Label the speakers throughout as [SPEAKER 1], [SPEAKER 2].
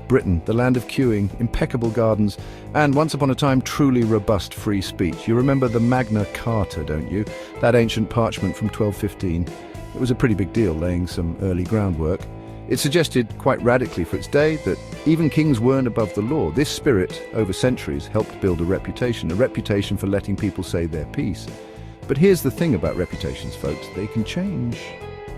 [SPEAKER 1] Britain, the land of queuing, impeccable gardens, and once upon a time truly robust free speech. You remember the Magna Carta, don't you? That ancient parchment from 1215. It was a pretty big deal, laying some early groundwork. It suggested, quite radically for its day, that even kings weren't above the law. This spirit, over centuries, helped build a reputation for letting people say their piece. But here's the thing about reputations, folks. They can change,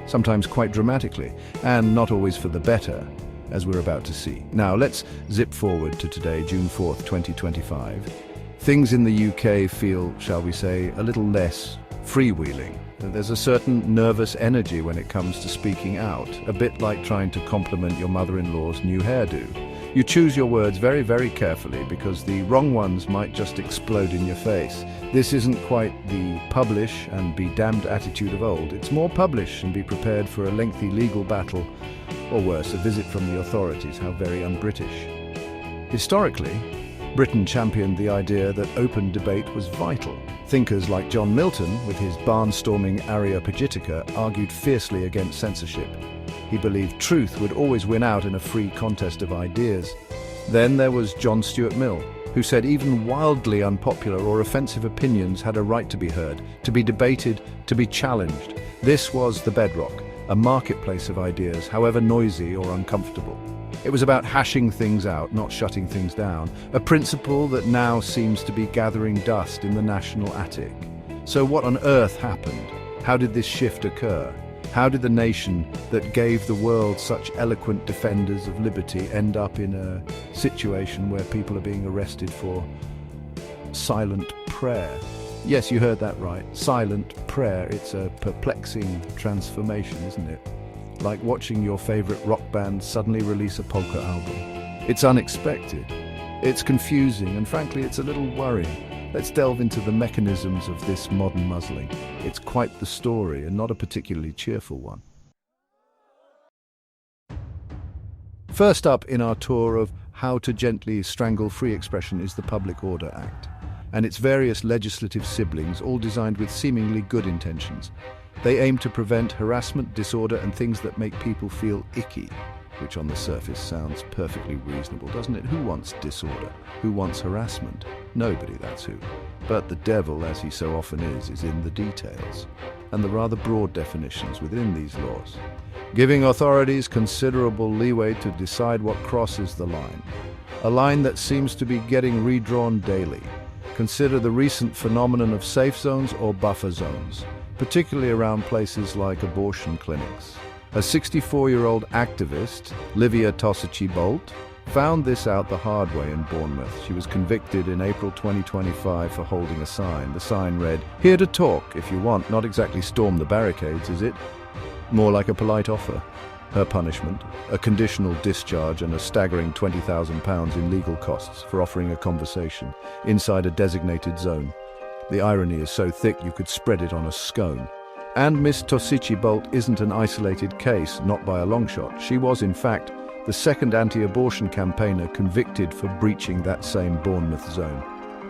[SPEAKER 1] sometimes quite dramatically, and not always for the better, as we're about to see. Now, let's zip forward to today, June 4th, 2025. Things in the UK feel, shall we say, a little less freewheeling. There's a certain nervous energy when it comes to speaking out, a bit like trying to compliment your mother-in-law's new hairdo. You choose your words very, very carefully because the wrong ones might just explode in your face. This isn't quite the publish and be damned attitude of old. It's more publish and be prepared for a lengthy legal battle, or worse, a visit from the authorities. How very un-British. Historically, Britain championed the idea that open debate was vital. Thinkers like John Milton, with his barnstorming Areopagitica, argued fiercely against censorship. He believed truth would always win out in a free contest of ideas. Then there was John Stuart Mill, who said even wildly unpopular or offensive opinions had a right to be heard, to be debated, to be challenged. This was the bedrock, a marketplace of ideas, however noisy or uncomfortable. It was about hashing things out, not shutting things down, a principle that now seems to be gathering dust in the national attic. So what on earth happened? How did this shift occur? How did the nation that gave the world such eloquent defenders of liberty end up in a situation where people are being arrested for silent prayer? Yes, you heard that right. Silent prayer. It's a perplexing transformation, isn't it? Like watching your favorite rock band suddenly release a polka album. It's unexpected, it's confusing, and frankly, it's a little worrying. Let's delve into the mechanisms of this modern muzzling. It's quite the story, and not a particularly cheerful one. First up in our tour of how to gently strangle free expression is the Public Order Act, and its various legislative siblings, all designed with seemingly good intentions. They aim to prevent harassment, disorder, and things that make people feel icky, which on the surface sounds perfectly reasonable, doesn't it? Who wants disorder? Who wants harassment? Nobody, that's who. But the devil, as he so often is in the details, and the rather broad definitions within these laws, giving authorities considerable leeway to decide what crosses the line, a line that seems to be getting redrawn daily. Consider the recent phenomenon of safe zones or buffer zones, particularly around places like abortion clinics. A 64-year-old activist, Livia Tossici-Bolt, found this out the hard way in Bournemouth. She was convicted in April 2025 for holding a sign. The sign read, "Here to talk if you want, not exactly storm the barricades, is it?" More like a polite offer. Her punishment, a conditional discharge and a staggering £20,000 in legal costs for offering a conversation inside a designated zone. The irony is so thick you could spread it on a scone. And Miss Tossici-Bolt isn't an isolated case, not by a long shot. She was, in fact, the second anti-abortion campaigner convicted for breaching that same Bournemouth zone.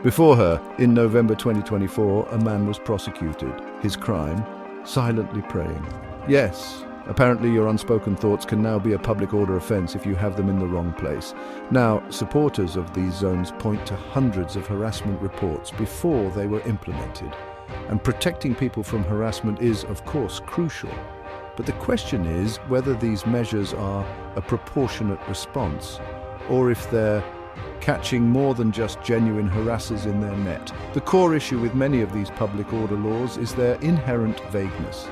[SPEAKER 1] Before her, in November 2024, a man was prosecuted. His crime? Silently praying. Yes, apparently your unspoken thoughts can now be a public order offence if you have them in the wrong place. Now, supporters of these zones point to hundreds of harassment reports before they were implemented. And protecting people from harassment is, of course, crucial. But the question is whether these measures are a proportionate response, or if they're catching more than just genuine harassers in their net. The core issue with many of these public order laws is their inherent vagueness.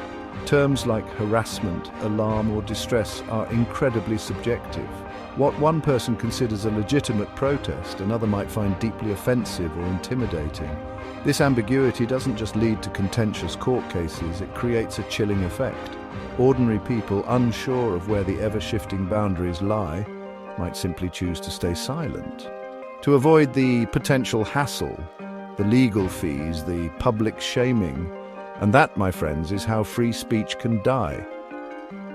[SPEAKER 1] Terms like harassment, alarm, or distress are incredibly subjective. What one person considers a legitimate protest, another might find deeply offensive or intimidating. This ambiguity doesn't just lead to contentious court cases, it creates a chilling effect. Ordinary people, unsure of where the ever-shifting boundaries lie, might simply choose to stay silent. To avoid the potential hassle, the legal fees, the public shaming. And that, my friends, is how free speech can die.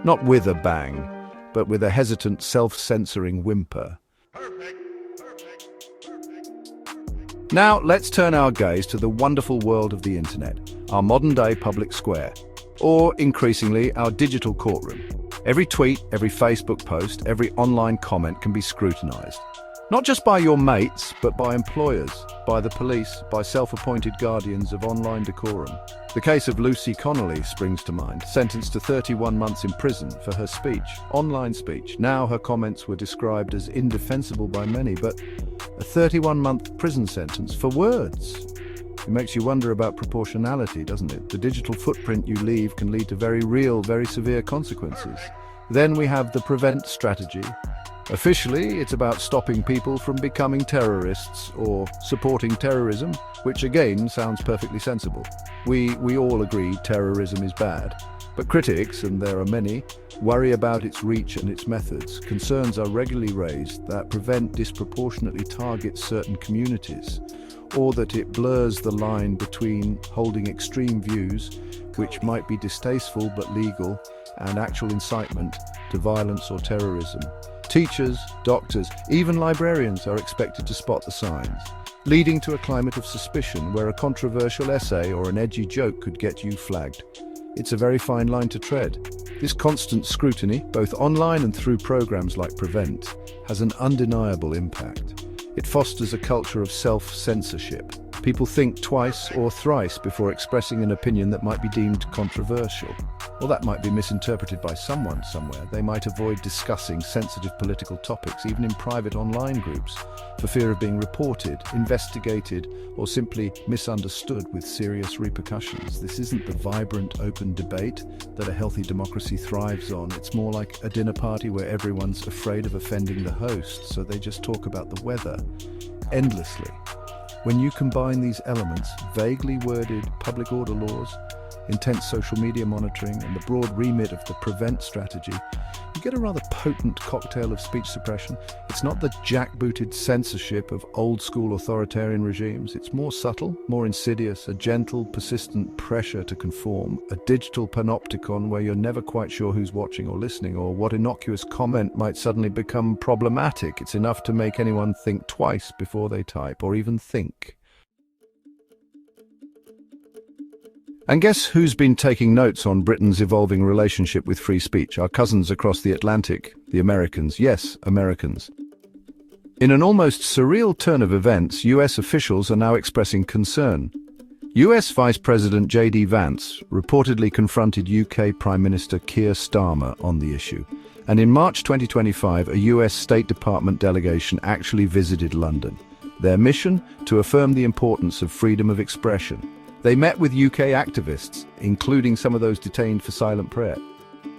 [SPEAKER 1] Not with a bang, but with a hesitant, self-censoring whimper. Now, let's turn our gaze to the wonderful world of the internet, our modern-day public square, or, increasingly, our digital courtroom. Every tweet, every Facebook post, every online comment can be scrutinized. Not just by your mates, but by employers, by the police, by self-appointed guardians of online decorum. The case of Lucy Connolly springs to mind, sentenced to 31 months in prison for her speech, online speech. Now her comments were described as indefensible by many, but a 31-month prison sentence for words. It makes you wonder about proportionality, doesn't it? The digital footprint you leave can lead to very real, very severe consequences. Then we have the PREVENT strategy. Officially, it's about stopping people from becoming terrorists or supporting terrorism, which again sounds perfectly sensible. We all agree terrorism is bad. But critics, and there are many, worry about its reach and its methods. Concerns are regularly raised that PREVENT disproportionately targets certain communities, or that it blurs the line between holding extreme views, which might be distasteful but legal, and actual incitement to violence or terrorism. Teachers, doctors, even librarians are expected to spot the signs, leading to a climate of suspicion where a controversial essay or an edgy joke could get you flagged. It's a very fine line to tread. This constant scrutiny, both online and through programs like PREVENT, has an undeniable impact. It fosters a culture of self-censorship. People think twice or thrice before expressing an opinion that might be deemed controversial. Or that might be misinterpreted by someone somewhere. They might avoid discussing sensitive political topics, even in private online groups, for fear of being reported, investigated, or simply misunderstood with serious repercussions. This isn't the vibrant, open debate that a healthy democracy thrives on. It's more like a dinner party where everyone's afraid of offending the host, so they just talk about the weather endlessly. When you combine these elements, vaguely worded public order laws, intense social media monitoring, and the broad remit of the PREVENT strategy, you get a rather potent cocktail of speech suppression. It's not the jackbooted censorship of old-school authoritarian regimes. It's more subtle, more insidious, a gentle, persistent pressure to conform, a digital panopticon where you're never quite sure who's watching or listening, or what innocuous comment might suddenly become problematic. It's enough to make anyone think twice before they type, or even think. And guess who's been taking notes on Britain's evolving relationship with free speech? Our cousins across the Atlantic, the Americans. Yes, Americans. In an almost surreal turn of events, US officials are now expressing concern. US Vice President J.D. Vance reportedly confronted UK Prime Minister Keir Starmer on the issue. And in March 2025, a US State Department delegation actually visited London. Their mission? To affirm the importance of freedom of expression. They met with UK activists, including some of those detained for silent prayer.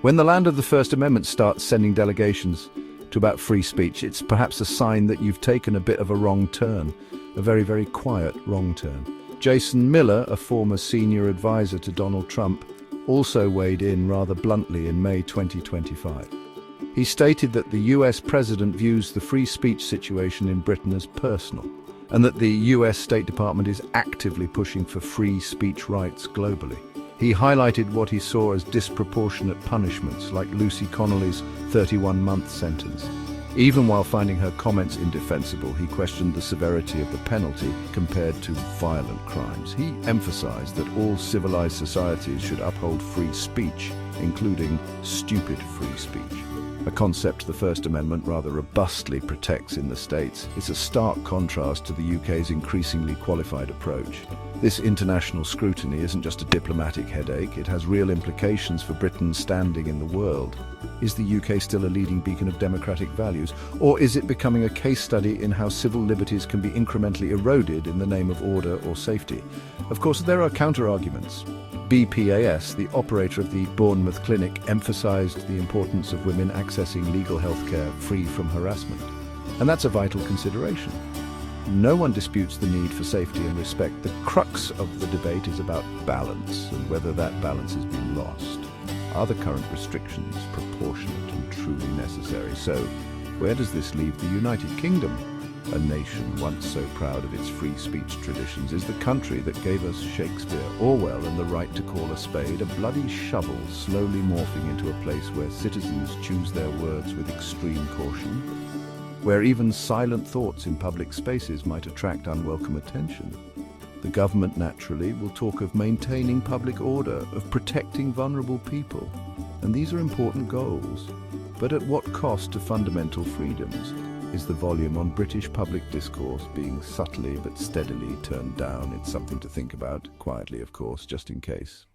[SPEAKER 1] When the land of the First Amendment starts sending delegations to about free speech, it's perhaps a sign that you've taken a bit of a wrong turn, a very, very quiet wrong turn. Jason Miller, a former senior advisor to Donald Trump, also weighed in rather bluntly in May 2025. He stated that the US president views the free speech situation in Britain as personal, and that the US State Department is actively pushing for free speech rights globally. He highlighted what he saw as disproportionate punishments, like Lucy Connolly's 31-month sentence. Even while finding her comments indefensible, he questioned the severity of the penalty compared to violent crimes. He emphasized that all civilized societies should uphold free speech, including stupid free speech. A concept the First Amendment rather robustly protects in the States. It's a stark contrast to the UK's increasingly qualified approach. This international scrutiny isn't just a diplomatic headache, it has real implications for Britain's standing in the world. Is the UK still a leading beacon of democratic values, or is it becoming a case study in how civil liberties can be incrementally eroded in the name of order or safety? Of course, there are counter-arguments. BPAS, the operator of the Bournemouth clinic, emphasised the importance of women accessing legal healthcare free from harassment. And that's a vital consideration. No one disputes the need for safety and respect. The crux of the debate is about balance and whether that balance has been lost. Are the current restrictions proportionate and truly necessary? So, where does this leave the United Kingdom? A nation once so proud of its free speech traditions is the country that gave us Shakespeare, Orwell, and the right to call a spade, a bloody shovel slowly morphing into a place where citizens choose their words with extreme caution, where even silent thoughts in public spaces might attract unwelcome attention. The government naturally will talk of maintaining public order, of protecting vulnerable people. And these are important goals. But at what cost to fundamental freedoms? Is the volume on British public discourse being subtly but steadily turned down? It's something to think about, quietly of course, just in case.